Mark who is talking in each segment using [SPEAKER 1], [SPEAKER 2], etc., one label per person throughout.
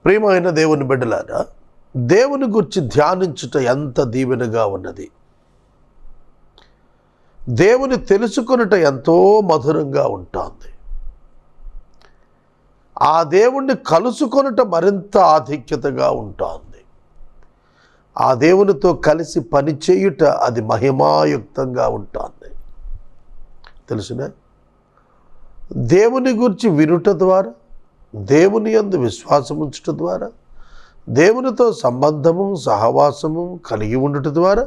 [SPEAKER 1] ప్రియమైన దేవుని బిడ్డలారా, దేవుని గురించి ధ్యానించుట ఎంత దీవెనగా ఉన్నది. దేవుని తెలుసుకొనుట ఎంతో మధురంగా ఉంటుంది. ఆ దేవుణ్ణి కలుసుకొనుట మరింత ఆధిక్యతగా ఉంటుంది. ఆ దేవునితో కలిసి పనిచేయుట అది మహిమాయుక్తంగా ఉంటుంది. తెలుసునా? దేవుని గురించి వినుట ద్వారా, దేవుని యందు విశ్వాసం ఉంచుట ద్వారా, దేవునితో సంబంధము సహవాసము కలిగి ఉండటం ద్వారా,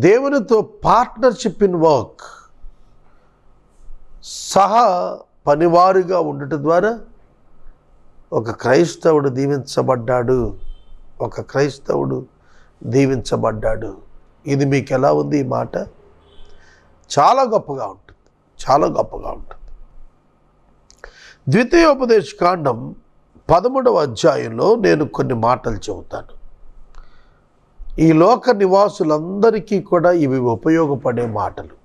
[SPEAKER 1] దేవునితో పార్ట్నర్షిప్ ఇన్ వర్క్ సహా పనివారుగా ఉండటం ద్వారా ఒక క్రైస్తవుడు దీవించబడ్డాడు. ఒక క్రైస్తవుడు దీవించబడ్డాడు. ఇది మీకు ఎలా ఉంది? ఈ మాట చాలా గొప్పగా ఉంటుంది. చాలా గొప్పగా ఉంటుంది. ద్వితీయోపదేశకాండం 13వ అధ్యాయంలో నేను కొన్ని మాటలు చెబుతాను. ఈ లోక నివాసులందరికీ కూడా ఇవి ఉపయోగపడే మాటలు.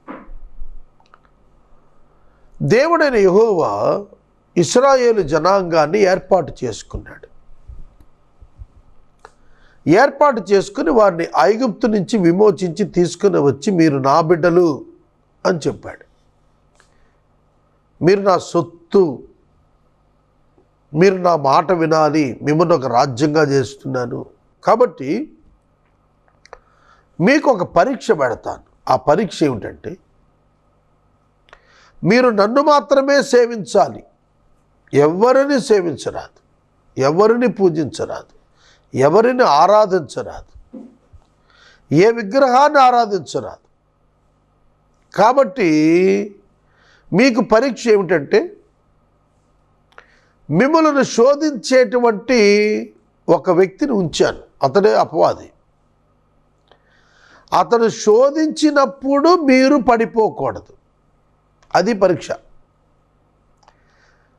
[SPEAKER 1] దేవుడైన యెహోవా ఇశ్రాయేలు జనాంగాన్ని ఏర్పాటు చేసుకున్నాడు. ఏర్పాటు చేసుకుని వారిని ఐగుప్తు నుంచి విమోచించి తీసుకుని వచ్చి మీరు నా బిడ్డలు అని చెప్పాడు. మీరు నా సొత్తు, మీరు నా మాట వినాలి, మిమ్మల్ని ఒక రాజ్యంగా చేస్తున్నాను. కాబట్టి మీకు ఒక పరీక్ష పెడతాను. ఆ పరీక్ష ఏమిటంటే, మీరు నన్ను మాత్రమే సేవించాలి, ఎవరిని సేవించరాదు, ఎవరిని పూజించరాదు, ఎవరిని ఆరాధించరాదు, ఏ విగ్రహాన్ని ఆరాధించరాదు. కాబట్టి మీకు పరీక్ష ఏమిటంటే, మిమ్మల్ని శోధించేటువంటి ఒక వ్యక్తిని ఉంచాను. అతడే అపవాది. అతను శోధించినప్పుడు మీరు పడిపోకూడదు. అది పరీక్ష.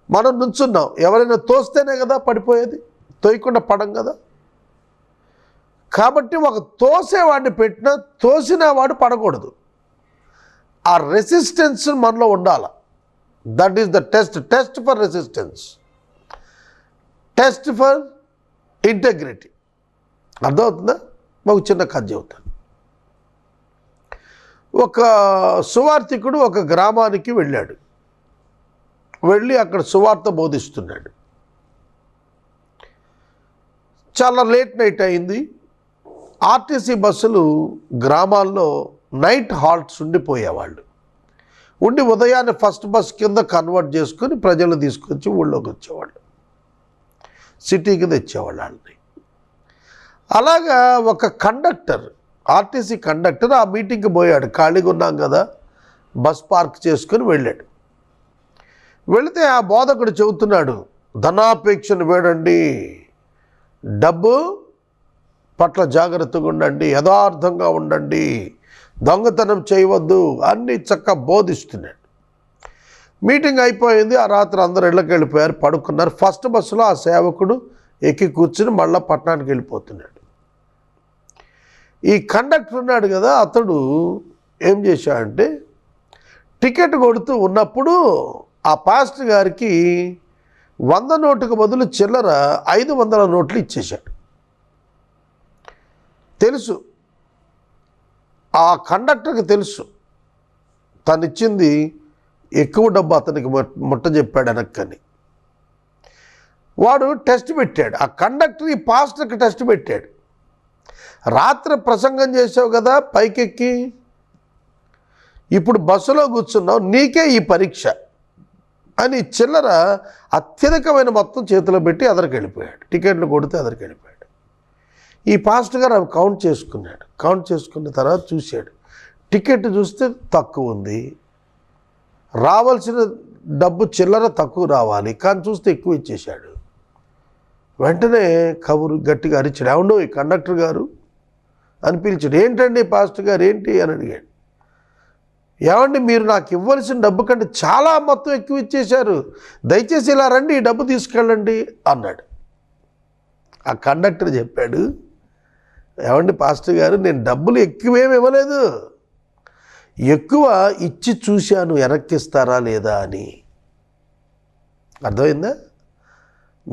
[SPEAKER 1] మనం నుంచున్నాం, ఎవరైనా తోస్తేనే కదా పడిపోయేది, తోయకుండా పడం కదా. కాబట్టి ఒక తోసేవాడిని పెట్టినా తోసిన వాడు పడకూడదు. ఆ రెసిస్టెన్స్ మనలో ఉండాలి. That is the test for resistance, test for integrity. అర్థమవుతుందా? మాకు చిన్న కథ చెబుతాను. ఒక సువార్థికుడు ఒక గ్రామానికి వెళ్ళాడు. వెళ్ళి అక్కడ సువార్త బోధిస్తున్నాడు. చాలా లేట్ నైట్ అయింది. ఆర్టీసీ బస్సులు గ్రామాల్లో నైట్ హాల్ట్స్ ఉండిపోయేవాళ్ళు. ఉండి ఉదయాన్నే ఫస్ట్ బస్ కింద కన్వర్ట్ చేసుకొని ప్రజలు తీసుకొచ్చి ఊళ్ళోకి వచ్చేవాళ్ళు, సిటీకి తెచ్చేవాళ్ళు వాళ్ళని. అలాగా ఒక కండక్టర్, ఆర్టీసీ కండక్టర్ ఆ మీటింగ్కి పోయాడు. ఖాళీగా ఉన్నాం కదా, బస్ పార్క్ చేసుకొని వెళ్ళాడు. వెళితే ఆ బోధకుడు చెబుతున్నాడు, ధనాపేక్షను వేడండి, డబ్బు పట్ల జాగ్రత్తగా ఉండండి, యథార్థంగా ఉండండి, దొంగతనం చేయవద్దు, అన్నీ చక్కగా బోధిస్తున్నాడు. మీటింగ్ అయిపోయింది. ఆ రాత్రి అందరూ ఇళ్ళకి వెళ్ళిపోయారు, పడుకున్నారు. ఫస్ట్ బస్సులో ఆ సేవకుడు ఎక్కి కూర్చుని మళ్ళీ పట్టణానికి వెళ్ళిపోతున్నాడు. ఈ కండక్టర్ ఉన్నాడు కదా, అతడు ఏం చేశాడంటే, టికెట్ కొడుతూ ఉన్నప్పుడు ఆ పాస్టర్ గారికి 100 నోటుకు బదులు చిల్లర 500 నోట్లు ఇచ్చేశాడు. తెలుసు, ఆ కండక్టర్కి తెలుసు తను ఇచ్చింది ఎక్కువ డబ్బు అతనికి ముట్ట చెప్పాడు వెనక్కని. వాడు టెస్ట్ పెట్టాడు. ఆ కండక్టర్ ఈ పాస్టర్కి టెస్ట్ పెట్టాడు. రాత్రి ప్రసంగం చేసావు కదా పైకెక్కి, ఇప్పుడు బస్సులో కూర్చున్నావు, నీకే ఈ పరీక్ష అని చిల్లర అత్యధికమైన మొత్తం చేతిలో పెట్టి అదరికి వెళ్ళిపోయాడు. టికెట్లు కొడితే అదరికి వెళ్ళిపోయాడు. ఈ పాస్టర్ గారు అవి కౌంట్ చేసుకున్నాడు. కౌంట్ చేసుకున్న తర్వాత చూశాడు, టికెట్ చూస్తే తక్కువ ఉంది, రావాల్సిన డబ్బు చిల్లర తక్కువ రావాలి, కానీ చూస్తే ఎక్కువ ఇచ్చేశాడు. వెంటనే కబురు గట్టిగా అరిచాడు, ఏమండో ఈ కండక్టర్ గారు అని పిలిచాడు. ఏంటండి పాస్టర్ గారు ఏంటి అని అడిగాడు. ఏమండి, మీరు నాకు ఇవ్వాల్సిన డబ్బు కంటే చాలా మొత్తం ఎక్కువ ఇచ్చేశారు, దయచేసి ఇలా రండి, ఈ డబ్బు తీసుకెళ్ళండి అన్నాడు. ఆ కండక్టర్ చెప్పాడు, ఏమండి పాస్టర్ గారు, నేను డబ్బులు ఎక్కువేమి ఇవ్వలేదు, ఎక్కువ ఇచ్చి చూశాను వెనక్కిస్తారా లేదా అని. అర్థమైందా?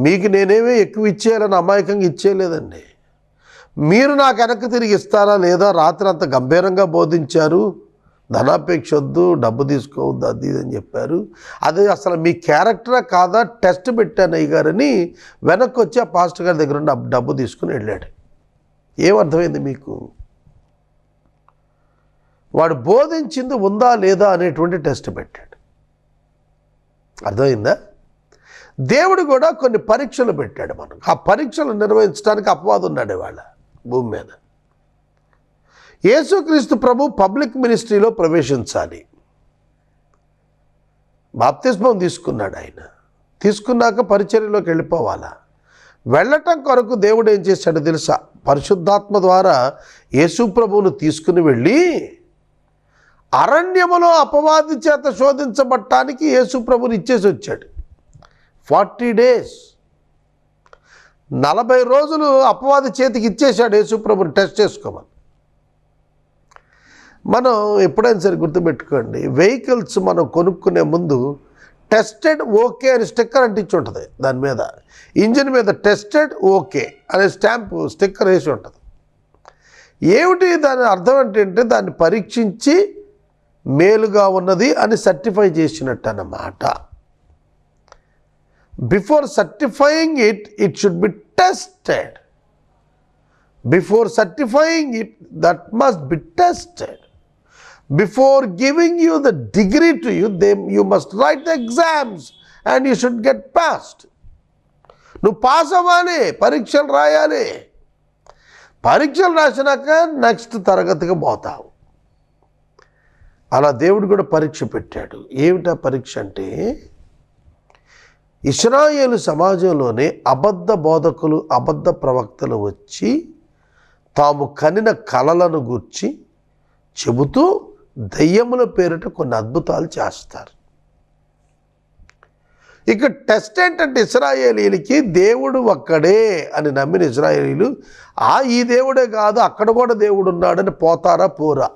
[SPEAKER 1] మీకు నేనేమీ ఎక్కువ ఇచ్చేయాలని అమాయకంగా ఇచ్చేయలేదండి. మీరు నాకు వెనక్కి తిరిగి ఇస్తారా లేదా, రాత్రి అంత గంభీరంగా బోధించారు, ధనాపేక్ష వద్దు, డబ్బు తీసుకోవద్దు, అది ఇది అని చెప్పారు. అది అసలు మీ క్యారెక్టరా కాదా టెస్ట్ పెట్టాను అయ్య గారని వెనక్కి వచ్చి ఆ పాస్టర్ గారి దగ్గర నుండి డబ్బు తీసుకుని వెళ్ళాడు. ఏమర్థమైంది మీకు? వాడు బోధించింది ఉందా లేదా అనేటువంటి టెస్ట్ పెట్టాడు. అర్థమైందా? దేవుడు కూడా కొన్ని పరీక్షలు పెట్టాడు మనకు. ఆ పరీక్షలు నిర్వహించడానికి అపవాదం ఉన్నాడు వాళ్ళ భూమి మీద. యేసుక్రీస్తు ప్రభు పబ్లిక్ మినిస్ట్రీలో ప్రవేశించాలి. బాప్తిస్మం తీసుకున్నాడు ఆయన. తీసుకున్నాక పరిచర్యలోకి వెళ్ళిపోవాలా. వెళ్ళటం కొరకు దేవుడు ఏం చేశాడో తెలుసా? పరిశుద్ధాత్మ ద్వారా యేసు ప్రభువును తీసుకుని వెళ్ళి అరణ్యములో అపవాది చేత శోధించబట్టానికి యేసు ప్రభుని ఇచ్చేసి వచ్చాడు. 40 days 40 రోజులు అపవాది చేతికి ఇచ్చేశాడు యేసు ప్రభుని టెస్ట్ చేసుకోమని. మనం ఎప్పుడైనా సరే గుర్తుపెట్టుకోండి, వెహికల్స్ మనం కొనుక్కునే ముందు టెస్టెడ్ ఓకే అని స్టిక్కర్ అంటించి ఉంటుంది. దాని మీద ఇంజిన్ మీద టెస్టెడ్ ఓకే అనే స్టాంపు స్టిక్కర్ వేసి ఉంటుంది. ఏమిటి దాని అర్థం అంటే దాన్ని పరీక్షించి మేలుగా ఉన్నది అని సర్టిఫై చేసినట్టు అన్నమాట. Before certifying it should be tested. Before certifying it that must be tested. Before giving you the degree to you, you must write the exams and you should get passed. నువ్వు pass అవ్వాలి, పరీక్షలు రాయాలి. పరీక్షలు రాసినాక next తరగతికి పోతావు. అలా దేవుడు కూడా పరీక్ష పెట్టాడు. ఏమిటా పరీక్ష అంటే, ఇశ్రాయేలు సమాజంలోనే అబద్ధ బోధకులు, అబద్ధ ప్రవక్తలు వచ్చి తాము కనిన కలలను గూర్చి చెబుతూ దయ్యముల పేరిట కొన్ని అద్భుతాలు చేస్తారు. ఇక టెస్ట్ ఏంటంటే, ఇశ్రాయేలీలకి దేవుడు ఒక్కడే అని నమ్మిన ఇశ్రాయేలీలు ఈ దేవుడే కాదు అక్కడ కూడా దేవుడు ఉన్నాడని పోతారా పోరా.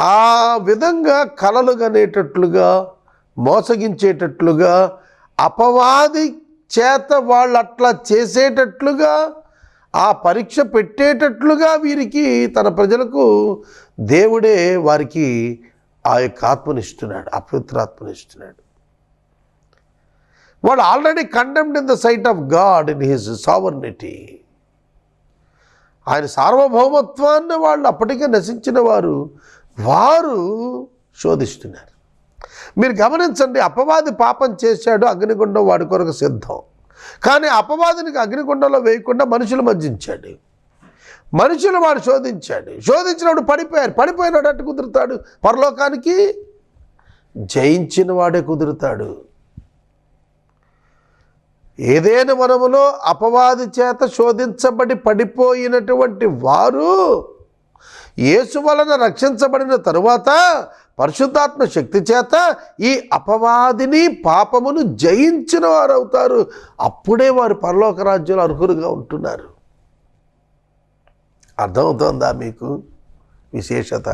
[SPEAKER 1] ఆ విధంగా కలలు కనేటట్లుగా, మోసగించేటట్లుగా, అపవాది చేత వాళ్ళు అట్లా చేసేటట్లుగా, ఆ పరీక్ష పెట్టేటట్లుగా వీరికి తన ప్రజలకు దేవుడే వారికి ఆ యొక్క ఆత్మనిస్తున్నాడు, అపవిత్రాత్మనిస్తున్నాడు. వాళ్ళు already condemned in the sight of God in his sovereignty. ఆయన సార్వభౌమత్వాన్ని వాళ్ళు అప్పటికే నశించిన వారు శోధిస్తున్నారు. మీరు గమనించండి, అపవాది పాపం చేశాడు, అగ్నిగుండం వాడి కొరకు సిద్ధం. కానీ అపవాదినికి అగ్నిగుండంలో వేయకుండా మనుషులు మధ్యించాడు. మనుషులు వాడు శోధించాడు. శోధించినప్పుడు పడిపోయినాడు అట్టు కుదురుతాడు. పరలోకానికి జయించిన వాడే కుదురుతాడు. ఏదైనా వనములో అపవాది చేత శోధించబడి పడిపోయినటువంటి వారు యేసు వలన రక్షించబడిన తరువాత పరిశుద్ధాత్మ శక్తి చేత ఈ అపవాదిని, పాపమును జయించిన వారు అవుతారు. అప్పుడే వారు పరలోక రాజ్యంలో అర్హులుగా ఉంటున్నారు. అర్థమవుతుందా మీకు విశేషత?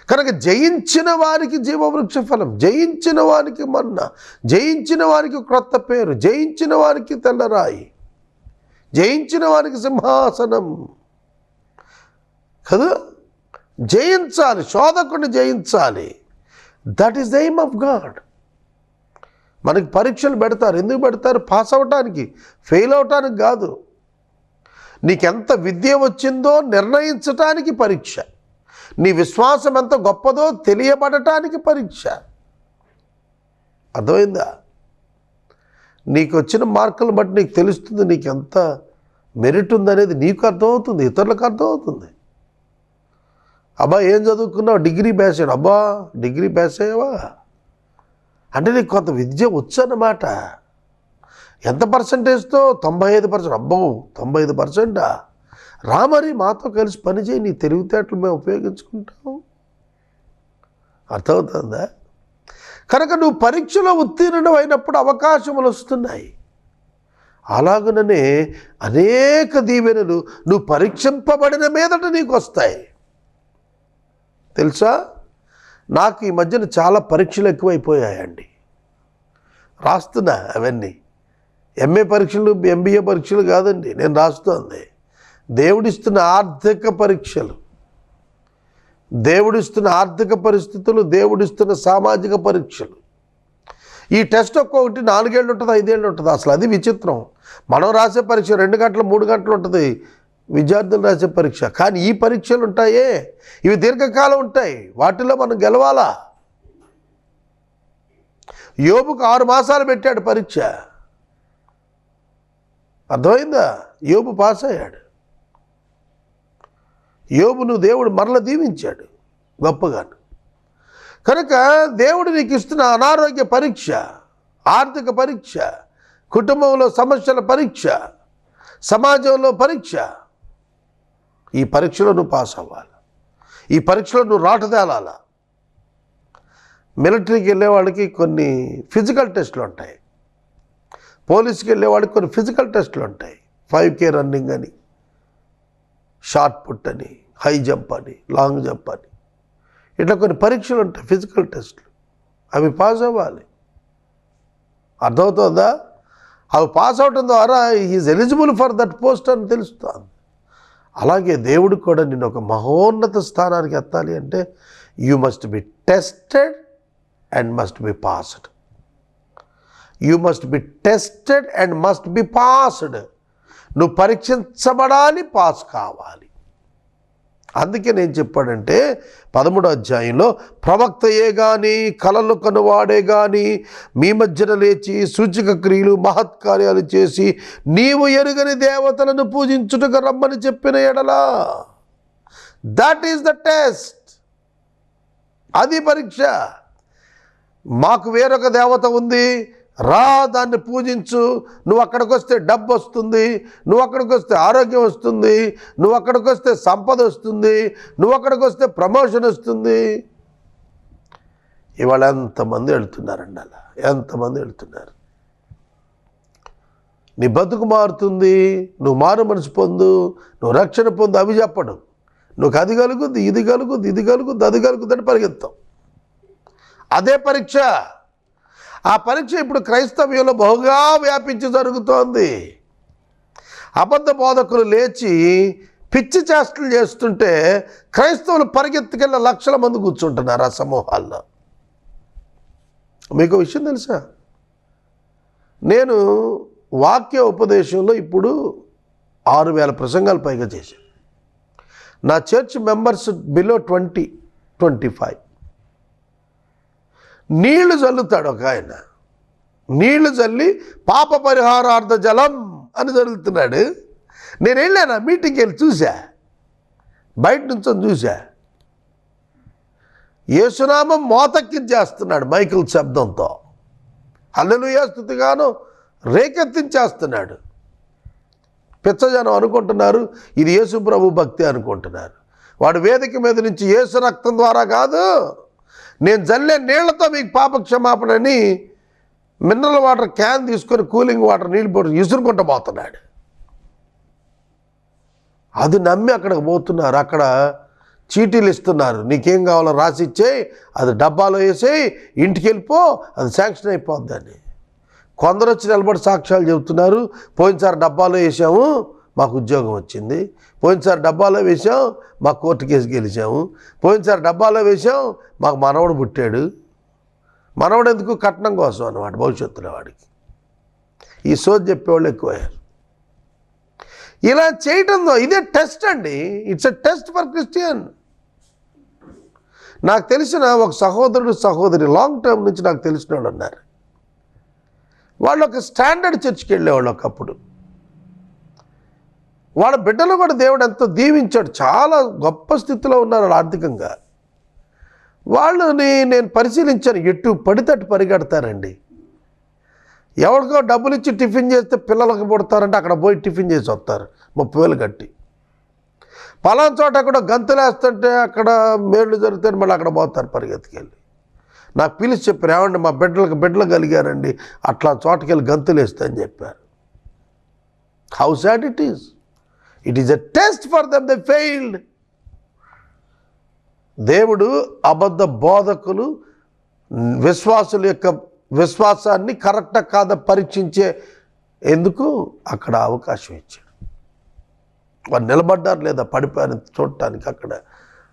[SPEAKER 1] కనుక జయించిన వారికి జీవవృక్ష ఫలం, జయించిన వారికి మన్నా, జయించిన వారికి క్రొత్త పేరు, జయించిన వారికి తెల్లరాయి, జయించిన వారికి సింహాసనం కదా. జయించాలి, శోధకుడిని జయించాలి. That is the aim of God. మనకి పరీక్షలు పెడతారు. ఎందుకు పెడతారు? పాస్ అవ్వటానికి, ఫెయిల్ అవటానికి కాదు. నీకెంత విద్య వచ్చిందో నిర్ణయించటానికి పరీక్ష. నీ విశ్వాసం ఎంత గొప్పదో తెలియబడటానికి పరీక్ష. అర్థమైందా? నీకు వచ్చిన మార్కులను బట్టి నీకు తెలుస్తుంది నీకు ఎంత మెరిట్ ఉందనేది. నీకు అర్థమవుతుంది, ఇతరులకు అర్థమవుతుంది. అబ్బా ఏం చదువుకున్నావు? డిగ్రీ పాస్ అయ్యాడు. అబ్బా డిగ్రీ పాస్ అయ్యావా అంటే నీకు కొంత విద్య వచ్చన్నమాట. ఎంత పర్సంటేజ్తో? 95%. అబ్బో 95%? రా మరి మాతో కలిసి పనిచేయి, నీ తెలివితేటలు మేము ఉపయోగించుకుంటాం. అర్థమవుతుందా? కనుక నువ్వు పరీక్షలో ఉత్తీర్ణుడు అయినప్పుడు అవకాశములు వస్తున్నాయి. అలాగనే అనేక దీవెనలు నువ్వు పరీక్షింపబడిన మీదట నీకు వస్తాయి. తెలుసా, నాకు ఈ మధ్యన చాలా పరీక్షలు ఎక్కువైపోయాయండి. రాస్తున్నా అవన్నీ. ఎంఏ పరీక్షలు, ఎంబీఏ పరీక్షలు కాదండి నేను రాస్తోంది. దేవుడిస్తున్న ఆర్థిక పరీక్షలు, దేవుడిస్తున్న ఆర్థిక పరిస్థితులు, దేవుడిస్తున్న సామాజిక పరీక్షలు. ఈ టెస్ట్ ఒక్కొక్కటి 4 ఏళ్ళు ఉంటుంది, 5 ఏళ్ళు ఉంటుంది. అసలు అది విచిత్రం. మనం రాసే పరీక్ష 2 గంటలు 3 గంటలు ఉంటుంది, విద్యార్థులు రాసే పరీక్ష. కానీ ఈ పరీక్షలు ఉంటాయే, ఇవి దీర్ఘకాలం ఉంటాయి. వాటిలో మనం గెలవాలా. యోబుకు 6 మాసాలు పెట్టాడు పరీక్ష. అర్థమైందా? యోబు పాస్ అయ్యాడు. యోబును దేవుడు మరల దీవించాడు గొప్పగాను. కనుక దేవుడు నీకు ఇస్తున్న అనారోగ్య పరీక్ష, ఆర్థిక పరీక్ష, కుటుంబంలో సమస్యల పరీక్ష, సమాజంలో పరీక్ష. ఈ పరీక్షలో నువ్వు పాస్ అవ్వాలి. ఈ పరీక్షలో నువ్వు రాటు తేలాలా. మిలిటరీకి వెళ్ళే వాళ్ళకి కొన్ని ఫిజికల్ టెస్టులు ఉంటాయి, పోలీస్కి వెళ్ళే వాళ్ళకి కొన్ని ఫిజికల్ టెస్టులు ఉంటాయి. 5K రన్నింగ్ అని, షార్ట్ పుట్ అని, హై జంప్ అని, లాంగ్ జంప్ అని, ఇట్లా కొన్ని పరీక్షలు ఉంటాయి, ఫిజికల్ టెస్టులు. అవి పాస్ అవ్వాలి. అర్థమవుతుందా? అవి పాస్ అవటం ద్వారా is eligible for that post అని తెలుస్తుంది. అలాగే దేవుడు కూడా నిన్ను ఒక మహోన్నత స్థానానికి ఎత్తాలి అంటే you must be tested and must be passed. You must be tested and must be passed. నువ్వు పరీక్షించబడాలి, పాస్ కావాలి. అందుకే నేను చెప్పాడంటే 13వ అధ్యాయంలో, ప్రవక్తయే గాని కలలు కనువాడే గాని మీ మధ్యన లేచి సూచక క్రియలు మహత్కార్యాలు చేసి నీవు ఎరుగని దేవతలను పూజించుటకు రమ్మని చెప్పిన ఎడలా, దట్ ఈస్ ద టెస్ట్. అది పరీక్ష. మాకు వేరొక దేవత ఉంది, రా దాన్ని పూజించు. నువ్వు అక్కడికి వస్తే డబ్బు వస్తుంది, నువ్వు అక్కడికి వస్తే ఆరోగ్యం వస్తుంది, నువ్వు అక్కడికి వస్తే సంపద వస్తుంది, నువ్వు అక్కడికి వస్తే ప్రమోషన్ వస్తుంది. ఇవాళ ఎంతమంది వెళుతున్నారండి అలా, ఎంతమంది వెళుతున్నారు. నీ బతుకు మారుతుంది, నువ్వు మారు మనసు పొందు, నువ్వు రక్షణ పొందు అవి చెప్పడం. నువ్వు అది కలుగుద్ది, ఇది కలుగుద్ది, ఇది కలుగుద్ది, అది కలుగుద్దని పరిగెత్తాం. అదే పరీక్ష. ఆ పరీక్ష ఇప్పుడు క్రైస్తవ్యంలో బహుగా వ్యాపించి జరుగుతోంది. అబద్ధ బోధకులు లేచి పిచ్చి చేష్టలు చేస్తుంటే క్రైస్తవులు పరిగెత్తుకెళ్ళ లక్షల మంది కూర్చుంటున్నారు ఆ సమూహాల్లో. మీకు విషయం తెలుసా? నేను వాక్య ఉపదేశంలో ఇప్పుడు 6,000 ప్రసంగాలు పైగా చేశాను. నా చర్చ్ మెంబర్స్ బిలో 20-25. నీళ్లు చల్లుతాడు ఒక ఆయన, నీళ్లు చల్లి పాప పరిహారార్థ జలం అని చల్లుతున్నాడు. నేను వెళ్ళాను ఆ మీటింగ్కి వెళ్ళి చూసా, బయట నుంచి చూసా. యేసునామం మోతెక్కించేస్తున్నాడు మైకిల్ శబ్దంతో, హల్లెలూయా స్తుతిగాను రేకెత్తించేస్తున్నాడు. పిచ్చజనం అనుకుంటున్నారు ఇది యేసు ప్రభు భక్తి అనుకుంటున్నారు. వాడు వేదిక మీద నుంచి యేసు రక్తం ద్వారా కాదు, నేను జల్లే నీళ్లతో మీకు పాప క్షమాపణ అని మినరల్ వాటర్ క్యాన్ తీసుకొని కూలింగ్ వాటర్ నీళ్ళు పోయి ఇసురుకుంటూ పోతున్నాడు. అది నమ్మి అక్కడికి పోతున్నారు. అక్కడ చీటీలు ఇస్తున్నారు, నీకేం కావాలో రాసి ఇచ్చేయి, అది డబ్బాలో వేసేయి, ఇంటికి వెళ్ళిపో, అది శాంక్షన్ అయిపోద్దని. కొందరు వచ్చి నిలబడి సాక్ష్యాలు చెబుతున్నారు. పోయినసారి డబ్బాలో వేసాము, మాకు ఉద్యోగం వచ్చింది. పోయినసారి డబ్బాలో వేసాం, మాకు కోర్టు కేసు గెలిచాము. పోయినసారి డబ్బాలో వేసాం, మాకు మనవడు పుట్టాడు. మనవడు ఎందుకు? కట్నం కోసం అన్నమాట, భవిష్యత్తులో వాడికి. ఈ సోది చెప్పేవాళ్ళు ఎక్కువయ్యారు. ఇలా చేయటంలో ఇదే టెస్ట్ అండి. It's a test for Christian. నాకు తెలిసిన ఒక సహోదరుడు సహోదరి లాంగ్ టర్మ్ నుంచి నాకు తెలిసిన వాళ్ళు ఉన్నారు. వాళ్ళు ఒక స్టాండర్డ్ చర్చ్కి వెళ్ళేవాళ్ళు ఒకప్పుడు. వాళ్ళ బిడ్డలు కూడా దేవుడు ఎంతో దీవించాడు, చాలా గొప్ప స్థితిలో ఉన్నారు వాళ్ళు ఆర్థికంగా. వాళ్ళని నేను పరిశీలించాను, ఎటు పడితే అటు పరిగెడతారండి. ఎవరికో డబ్బులు ఇచ్చి టిఫిన్ చేస్తే పిల్లలకు పుడతారంటే అక్కడ పోయి టిఫిన్ చేసి వస్తారు 30,000 కట్టి. పలానా చోట అక్కడ గంతులేస్తుంటే అక్కడ మేళ్ళు జరుగుతాయి, మళ్ళీ అక్కడ పోతారు పరిగెత్తుకెళ్ళి. నాకు పిలిచి చెప్పారు, ఏమండి మా బిడ్డలు కలిగారండి, అట్లా చోటకెళ్ళి గంతులు వేస్తా అని చెప్పారు. How sad it is. It is a test for them, they failed. దేవుడు అబద్ధ బోధకులు, విశ్వాసుల యొక్క విశ్వాసాన్ని కరెక్టా కాదా పరీక్షించే ఎందుకు అక్కడ అవకాశం ఇచ్చాడు. వారు నిలబడ్డారు లేదా పడిపోయారని చూడటానికి అక్కడ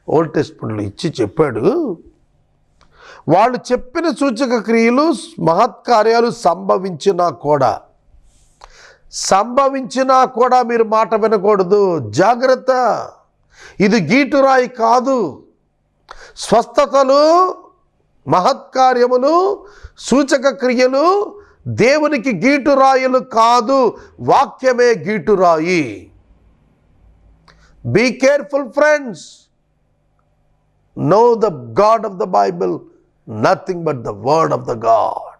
[SPEAKER 1] ఓల్డ్ టెస్ట్మెంట్లో ఇచ్చి చెప్పాడు. వాళ్ళు చెప్పిన సూచక క్రియలు మహత్కార్యాలు సంభవించినా కూడా మీరు మాట వినకూడదు. జాగ్రత్త, ఇది గీటురాయి కాదు. స్వస్థతలు, మహత్కార్యములు, సూచక క్రియలు దేవునికి గీటురాయులు కాదు, వాక్యమే గీటురాయి. Be careful friends. Know the God of the Bible, nothing but the word of the God.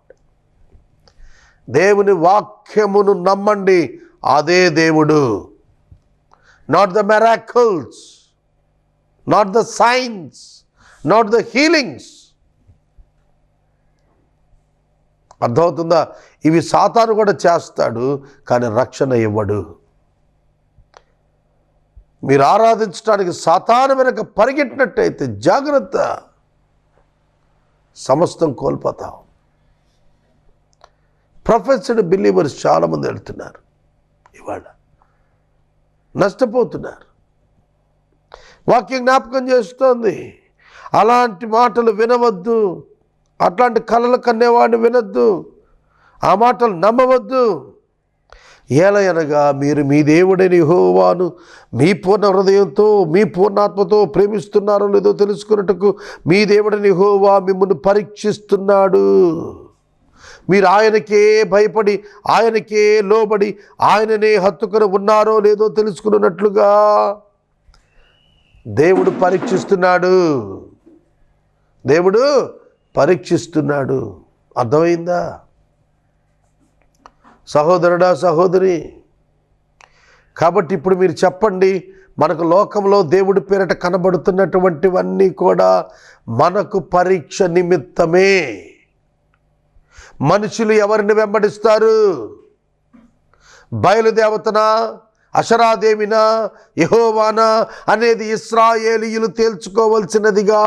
[SPEAKER 1] దేవుని వాక్యమును నమ్మండి, అదే దేవుడు. Not the miracles, not the signs, not the healings. అర్థమవుతుందా? ఇవి సాతాను కూడా చేస్తాడు, కానీ రక్షణ ఇవ్వడు. మీరు ఆరాధించడానికి సాతాను వెనక పరిగెట్టినట్టయితే జాగ్రత్త, సమస్తం కోల్పోతాం. ప్రొఫెసర్డ్ బిలీవర్స్ చాలామంది వెళ్తున్నారు, ఇవాళ నష్టపోతున్నారు. వాక్యం జ్ఞాపకం చేస్తోంది, అలాంటి మాటలు వినవద్దు, అట్లాంటి కలలు కన్నేవాడిని వినొద్దు, ఆ మాటలు నమ్మవద్దు. ఏలయనగా మీరు మీ దేవుడైన యెహోవాను మీ పూర్ణ హృదయంతో మీ పూర్ణాత్మతో ప్రేమిస్తున్నారో లేదో తెలుసుకున్నట్టుకు మీ దేవుడైన యెహోవా మిమ్మల్ని పరీక్షిస్తున్నాడు. మీరు ఆయనకే భయపడి ఆయనకే లోబడి ఆయననే హత్తుకొని ఉన్నారో లేదో తెలుసుకున్నట్లుగా దేవుడు పరీక్షిస్తున్నాడు. దేవుడు పరీక్షిస్తున్నాడు. అర్థమైందా సహోదరుడా, సహోదరి? కాబట్టి ఇప్పుడు మీరు చెప్పండి, మనకు లోకంలో దేవుడి పేరిట కనబడుతున్నటువంటివన్నీ కూడా మనకు పరీక్ష నిమిత్తమే. మనుషులు ఎవరిని వెంబడిస్తారు? బయలుదేవతనా, అషరాదేవినా, యెహోవానా అనేది ఇశ్రాయేలీయులు తేల్చుకోవలసినదిగా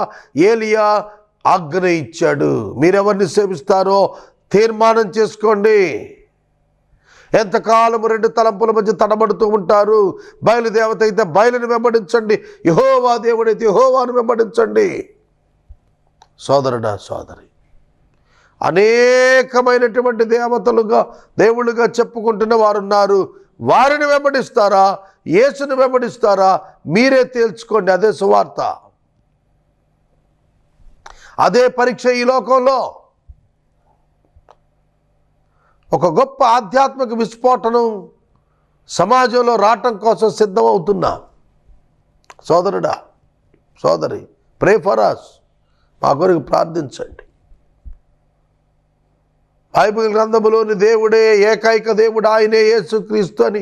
[SPEAKER 1] ఏలియా ఆజ్ఞ ఇచ్చాడు. మీరెవరిని సేవిస్తారో తీర్మానం చేసుకోండి. ఎంతకాలం రెండు తలంపుల మధ్య తడబడుతూ ఉంటారు? బయలుదేవత అయితే బయలుని వెంబడించండి, యెహోవా దేవుడైతే యెహోవాను వెంబడించండి. సోదరుడా, సోదరి, అనేకమైనటువంటి దేవుళ్ళుగా చెప్పుకుంటున్న వారున్నారు. వారిని వెంబడిస్తారా, యేసుని వెంబడిస్తారా? మీరే తేల్చుకోండి. అదే సువార్త, అదే పరీక్ష ఈ లోకంలో. ఒక గొప్ప ఆధ్యాత్మిక విస్ఫోటనం సమాజంలో రావటం కోసం సిద్ధమవుతున్నా సోదరుడా, సోదరి, ప్రే ఫర్ us, మా కొరకు ప్రార్థించండి. బైబిల్ గ్రంథములోని దేవుడే ఏకైక దేవుడు, ఆయనే యేసుక్రీస్తు అని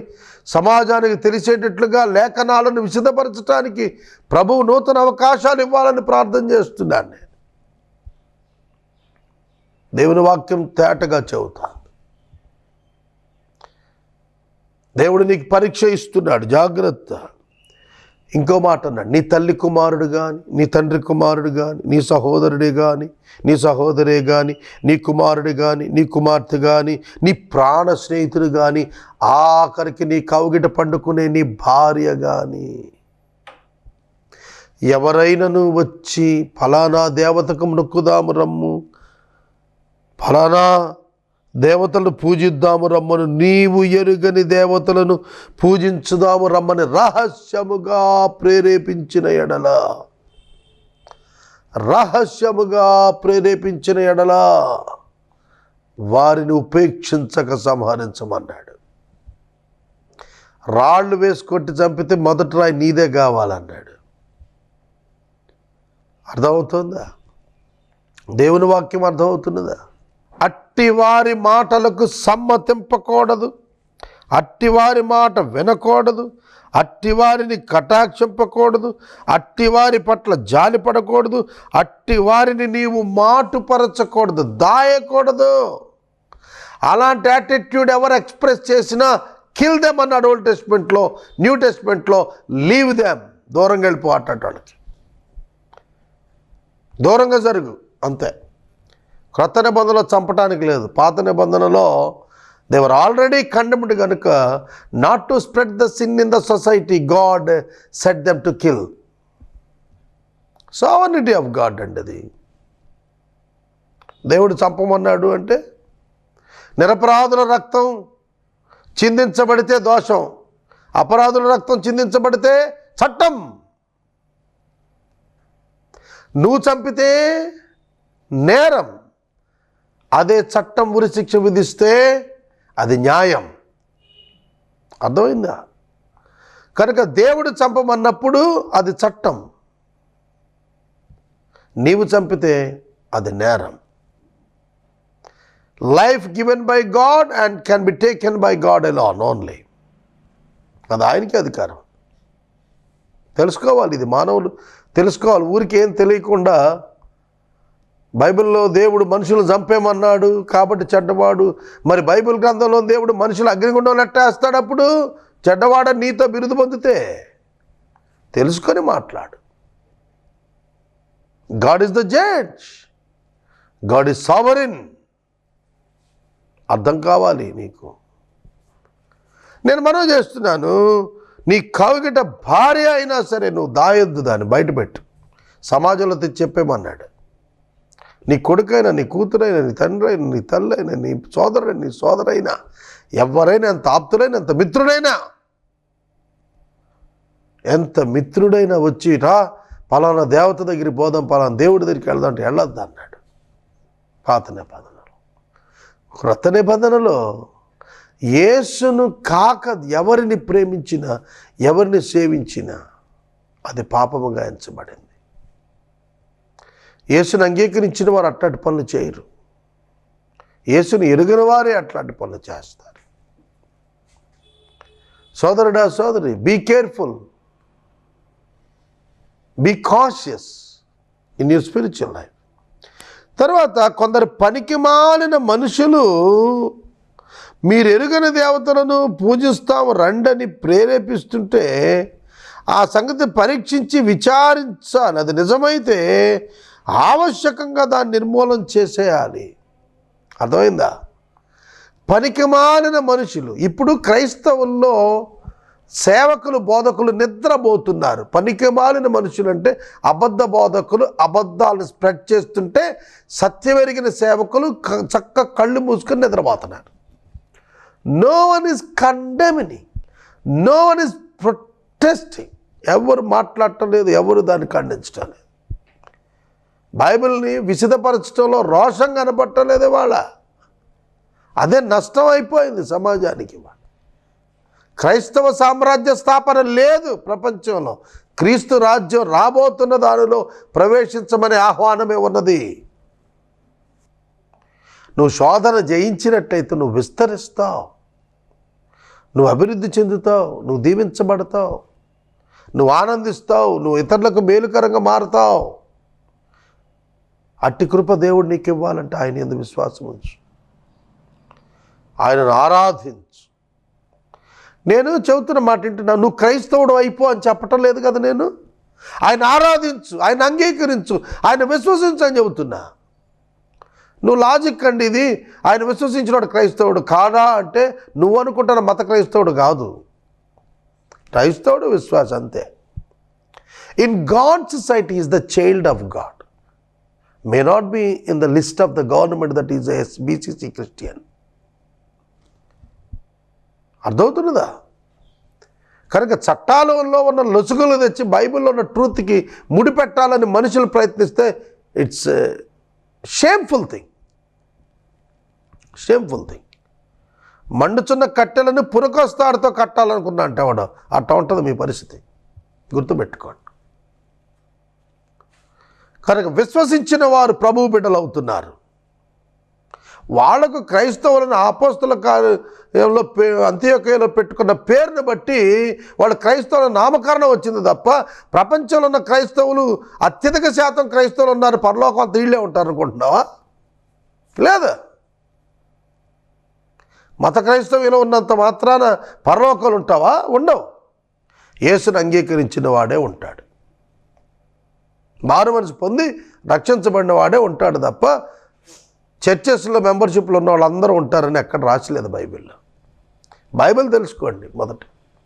[SPEAKER 1] సమాజానికి తెలిసేటట్లుగా లేఖనాలను విశదపరచడానికి ప్రభువు నూతన అవకాశాలు ఇవ్వాలని ప్రార్థన చేస్తున్నాను. నేను దేవుని వాక్యం తేటగా చెబుతాను. దేవుడు నీకు పరీక్ష ఇస్తున్నాడు, జాగ్రత్త. ఇంకో మాట అన్నాడు, నీ తల్లి కుమారుడు కానీ, నీ తండ్రి కుమారుడు కానీ, నీ సహోదరుడే కానీ, నీ సహోదరే కానీ, నీ కుమారుడు కానీ, నీ కుమార్తె కానీ, నీ ప్రాణ స్నేహితుడు కానీ, ఆఖరికి నీ కౌగిట పండుకునే నీ భార్య కానీ ఎవరైనాను వచ్చి ఫలానా దేవతకు మొక్కుదాము రమ్ము, ఫలానా దేవతలను పూజిద్దాము రమ్మను, నీవు ఎరుగని దేవతలను పూజించుదాము రమ్మని రహస్యముగా ప్రేరేపించిన ఎడల వారిని ఉపేక్షించక సంహరించమన్నాడు. రాళ్ళు వేసుకొట్టి చంపితే మొదటి రాయి నీదే కావాలన్నాడు. అర్థమవుతుందా? దేవుని వాక్యం అర్థమవుతున్నదా? అట్టివారి మాటలకు సమ్మతింపకూడదు, అట్టివారి మాట వినకూడదు, అట్టివారిని కటాక్షింపకూడదు, అట్టివారి పట్ల జాలిపడకూడదు, అట్టివారిని నీవు మాటుపరచకూడదు, దాయకూడదు. అలాంటి యాటిట్యూడ్ ఎవరు ఎక్స్ప్రెస్ చేసినా కిల్ దెమ్ అన్నాడు ఓల్డ్ టెస్ట్మెంట్లో. న్యూ టెస్ట్మెంట్లో లీవ్ దెమ్, దూరంగా వెళ్ళిపో అట్టంటి వాళ్ళకి, దూరంగా జరుగు, అంతే. క్రొత్త నిబంధనలో చంపటానికి లేదు. పాత నిబంధనలో దే వర్ ఆల్రెడీ కండెమ్డ్ కనుక not to spread the sin in the society God set them to kill. Sovereignty of God అండి అది. దేవుడు చంపమన్నాడు అంటే నిరపరాధుల రక్తం చిందించబడితే దోషం, అపరాధుల రక్తం చిందించబడితే చట్టం. నువ్వు చంపితే నేరం, అదే చట్టం ఉరిశిక్ష విధిస్తే అది న్యాయం. అర్థమైందా? కనుక దేవుడు చంపమన్నప్పుడు అది చట్టం, నీవు చంపితే అది నేరం. Life given by God and can be taken by God alone only. అది ఆయనకి అధికారం. తెలుసుకోవాలి, ఇది మానవులు తెలుసుకోవాలి. ఊరికేం తెలియకుండా బైబిల్లో దేవుడు మనుషులు చంపేమన్నాడు కాబట్టి చెడ్డవాడు, మరి బైబిల్ గ్రంథంలో దేవుడు మనుషులు అగ్నిగుండం నెట్టేస్తాడు. అప్పుడు చెడ్డవాడ నీతో బిరుదు పొందితే తెలుసుకొని మాట్లాడు. God is the judge, God is sovereign. అర్థం కావాలి నీకు. నేను మనవి చేస్తున్నాను, నీ కవిగిట భార్య అయినా సరే నువ్వు దాయొద్దు, దాన్ని బయటపెట్టు. సమాజంలో తెచ్చి చెప్పేమన్నాడు. నీ కొడుకైనా, నీ కూతురైనా, నీ తండ్రి అయినా, నీ తల్లి అయినా, నీ సోదరుడైనా, నీ సోదరైనా, ఎవరైనా, ఎంత ఆప్తులైనా, ఎంత మిత్రుడైనా వచ్చి రా పలానా దేవత దగ్గరికి పోదాం, పలానా దేవుడి దగ్గరికి వెళ్దాం అంటే వెళ్ళొద్దు అన్నాడు పాత నిబంధనలో. క్రొత్త నిబంధనలో యేసును కాక ఎవరిని ప్రేమించినా, ఎవరిని సేవించినా అది పాపముగా ఎంచబడింది. యేసును అంగీకరించిన వారు అట్లాంటి పనులు చేయరు. యేసును ఎరుగని వారే అట్లాంటి పనులు చేస్తారు. సోదరుడా, సోదరి, be careful, be cautious in your spiritual life. తర్వాత కొందరు పనికిమాలిన మనుషులు మీరు ఎరుగని దేవతలను పూజిస్తాము రండని ప్రేరేపిస్తుంటే ఆ సంగతి పరీక్షించి విచారించాలి. అది నిజమైతే ఆవశ్యకంగా దాన్ని నిర్మూలన చేసేయాలి. అర్థమైందా? పనికిమాలిన మనుషులు. ఇప్పుడు క్రైస్తవుల్లో సేవకులు, బోధకులు నిద్రపోతున్నారు. పనికిమాలిన మనుషులు అంటే అబద్ధ బోధకులు అబద్ధాలను స్ప్రెడ్ చేస్తుంటే సత్యమెరిగిన సేవకులు చక్క కళ్ళు మూసుకొని నిద్రపోతున్నారు. No one is condemning, no one is protesting. ఎవరు మాట్లాడటం లేదు, ఎవరు దాన్ని ఖండించటం లేదు. బైబిల్ని విశదపరచడంలో రోషం కనపడటం లేదు వాళ్ళ. అదే నష్టం అయిపోయింది సమాజానికి. క్రైస్తవ సామ్రాజ్య స్థాపన లేదు ప్రపంచంలో. క్రీస్తు రాజ్యం రాబోతున్న దానిలో ప్రవేశించమనే ఆహ్వానమే ఉన్నది. నువ్వు శోధన జయించినట్టయితే నువ్వు విస్తరిస్తావు, నువ్వు అభివృద్ధి చెందుతావు, నువ్వు దీవించబడతావు, నువ్వు ఆనందిస్తావు, నువ్వు ఇతరులకు మేలుకరంగా మారుతావు. అట్టి కృప దేవుడు నీకు ఇవ్వాలంటే ఆయన యందు విశ్వాసం ఉంచు, ఆయనను ఆరాధించు. నేను చెబుతున్న మాట వింటున్నా, నువ్వు క్రైస్తవుడు అయిపో అని చెప్పటం లేదు కదా. నేను ఆయన ఆరాధించు, ఆయన అంగీకరించు, ఆయన విశ్వసించు అని చెబుతున్నా. నువ్వు లాజిక్ అండి ఇది, ఆయన విశ్వసించినవాడు క్రైస్తవుడు కాదా అంటే నువ్వు అనుకుంటున్న మత క్రైస్తవుడు కాదు. క్రైస్తవుడు విశ్వాసం అంతే. In God's sight is the child of God, may not be in the list of the government that is SBCC Christian. అర్థమవుతున్నదా? కనుక చట్టాలలో ఉన్న లొసుగులు తెచ్చి బైబిల్లో ఉన్న ట్రూత్కి ముడిపెట్టాలని మనుషులు ప్రయత్నిస్తే it's shameful thing, shameful thing. మండుచున్న కట్టెలను పురకొస్తాడుతో కట్టాలనుకున్నా అంటే వాడు అట్ట ఉంటుంది మీ పరిస్థితి, గుర్తుపెట్టుకోండి. కనుక విశ్వసించిన వారు ప్రభువు బిడ్డలు అవుతున్నారు. వాళ్లకు క్రైస్తవులను అపోస్తల కార్యంలో అంత్యోక్యలో పెట్టుకున్న పేరుని బట్టి వాళ్ళ క్రైస్తవుల నామకరణం వచ్చింది తప్ప ప్రపంచంలో ఉన్న క్రైస్తవులు అత్యధిక శాతం క్రైస్తవులు ఉన్నారు, పరలోకం అంత వీళ్ళే ఉంటారు అనుకుంటున్నావా? లేదా. మత క్రైస్తవులు ఉన్నంత మాత్రాన పరలోకాలు ఉంటావా? ఉండవు. యేసును అంగీకరించిన వాడే ఉంటాడు, మారు మనసు పొంది రక్షించబడిన వాడే ఉంటాడు తప్ప చర్చెస్లో మెంబర్షిప్లో ఉన్న వాళ్ళందరూ ఉంటారని ఎక్కడ రాసలేదు బైబిల్లో. బైబిల్ తెలుసుకోండి మొదట.